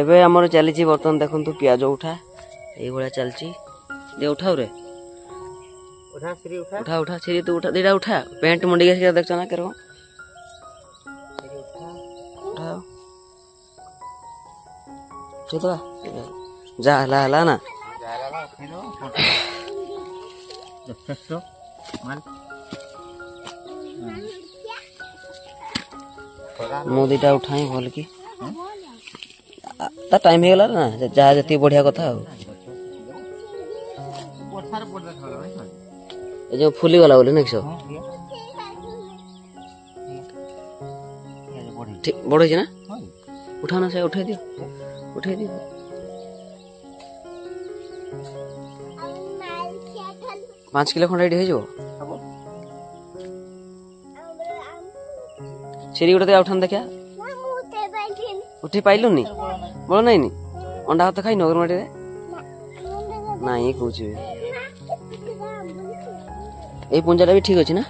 एबे हमर चली बर्तन देखु पियाज उठा ये चलती दे उठाओ रे उठा उठा सीरी तो उठा दीटा उठा पेंट मुंडी के देख ना करो उठाओ चलो जा हला हला ना मु दीटा उठाई बोल की ता टाइम हेगला ना जहा जति बढ़िया कथा ए जो फुली गला बोले नेक्सो ठीक बड़ है ना उठा ना से उठे दियो 5 किलो खंड रेडी हो सीरी उठे उठान देखा उठे पाइलुनी बड़ नाई नी अंडा हाथ खाई नगर माटी नाई कौच ये पुंजा भी ठीक अच्छे ना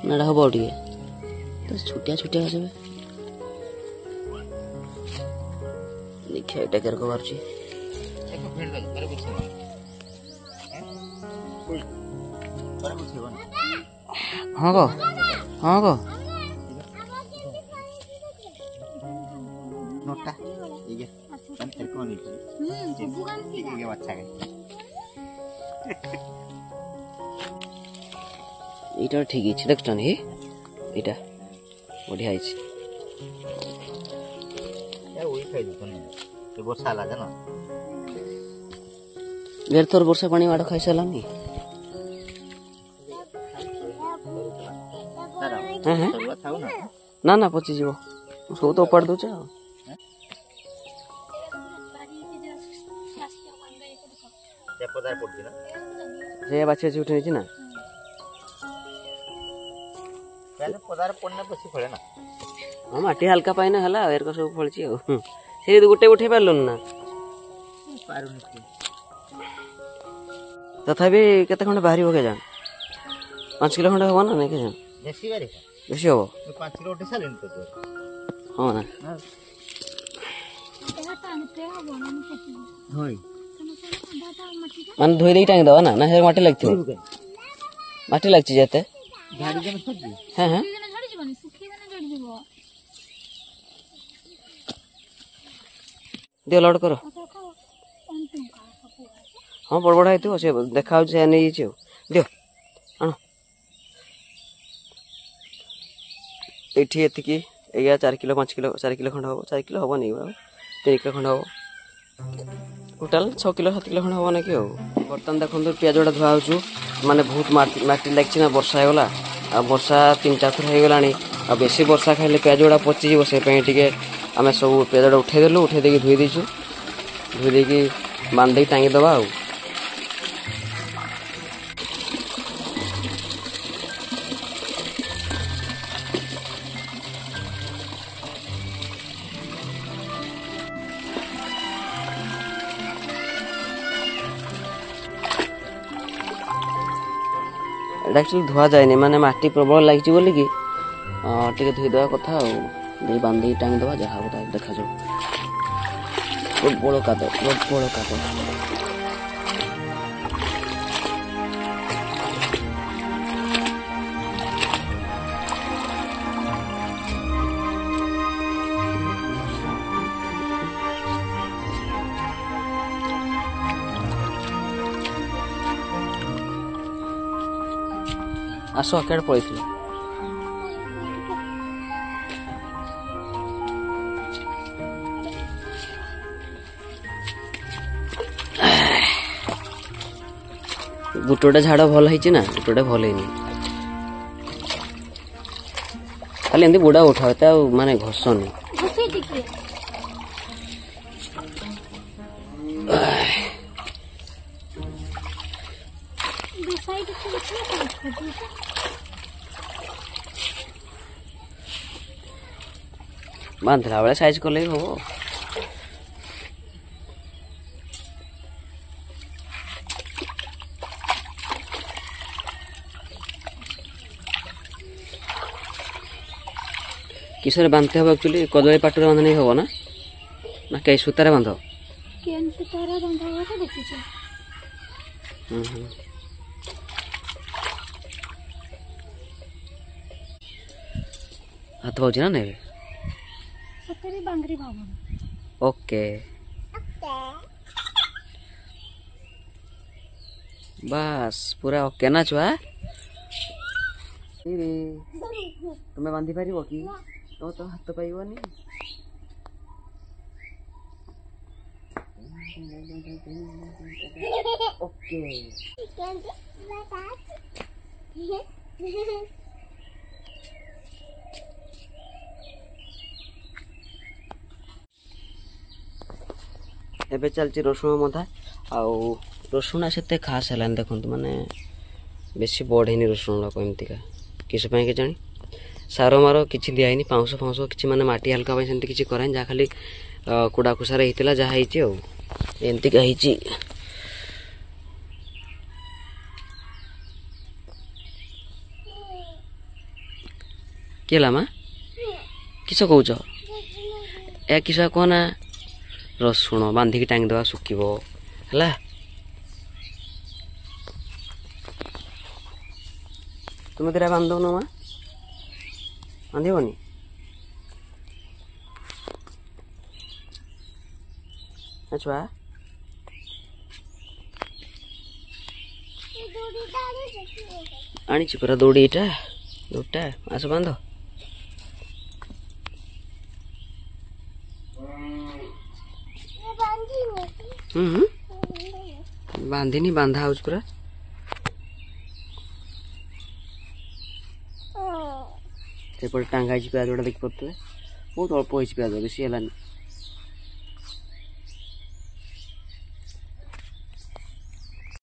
नाड़ा हम टे तो छुटिया छुटिया सब देखिए ये कर बाहर हाँ गो हाँ गो नोटा ये हम तेरे को नहीं ये अच्छा है इटा ठीक है देखछ नहीं इटा बढ़िया है यार वही खाई दो नहीं तो वर्षा लागे ना बेर तोर वर्षा पानी माड़ खाई सलानी ना ना पची जीवो उसको तो ऊपर दो चा से बाछे से उठे ना पहले पदार पड़ने बसी फळे ना हां माटी हल्का पाइना हला एयर को सब फळची हो से गोटे उठे पारलन ना पारुनी तथापि केते खंड बाहरी हो के जान 5 किलो खंड हो ना नहीं के जान बेसी हो 5 किलो उठे सालेन तो हां ना होय मान धोई दे टांग दवा ना हे माटी लागती माटी लागती जेते गाड़ी जन सजी हां हां झड़ी जीवनी सुखी जन झड़ी जीवो दे लोड करो हां बड़ बड़ हेतु से देखाउ से नै छी दियो आनो एठी एति की 4 किलो 5 किलो 4 किलो खंड हो 4 किलो हो नहीं 3 किलो खंड हो टोटाल 6 किलो 7 किलो खंड हो ना कि हो बर्तन देखो पियाजटा धुआ हो माने बहुत माटी लागछि ना वर्षा होगला आ वर्षा 3-4 थर हो गलानी आ बेसी वर्षा खाइले पियाजटा पचि जीव से पे टिके आमे सब पियाजटा उठे देलु उठे देकी धुई देछु धुई देकी बांध दे टांगी दबा आ एक्चुअली धुआ जाए माने माटी प्रबल लगी बोली कि टे धोई देवा कथा बांधी टांग दवा जहाँ देखा जाओ बड़ काद बड़ काद आस अकेड पड़े गोटे झाड़ भल है गोटे भल है खाली एमती बुढ़ा उठा माने घसनी बांधला बेले साइज कले हम किसरे बांधते हम एक्चुअली कदली पाटरे बांधने हम ना ନା କେହି ସୂତାରେ ବାନ୍ଧ? କେନ୍ ସୂତାରେ ବନ୍ଧା ହୁଏ ତ ଦେଖିଛ। ହାତ ପାଉଛି ନା ନାଇଁ? ସତରେ ବାଙ୍ଗରି ଭାବନ। ओके बस पूरा ओके ना छुआ। तुम्हें बांधी पार कि तो हाथ पाइबनी। ओके एबे चलती रसुण मधा आउ रसुण से खास है देखो माने बेसी बढ़ेनि रसुण लोक एमतीका किस के जानी सार मार किसी दिखाई पाउस फाउस कि माने माटी हल्का सेमती किसी कराई जहाँ खाली कुड़ा कुसार होता जहाँ एमती का किला मा किस कौच ए किस कहना रसुण बांधिकी टांगी देवा सुखिब है। तुम तेरा बांध दौन माँ बांधबनी छुआ आनी पूरा दौड़ी इटा दुटा आस बांध बांधिनी बांधा हो पूरा सेपटे टांगा प्याज गुड़ा देखी पारे बहुत अल्प हो प्याज बेसी है।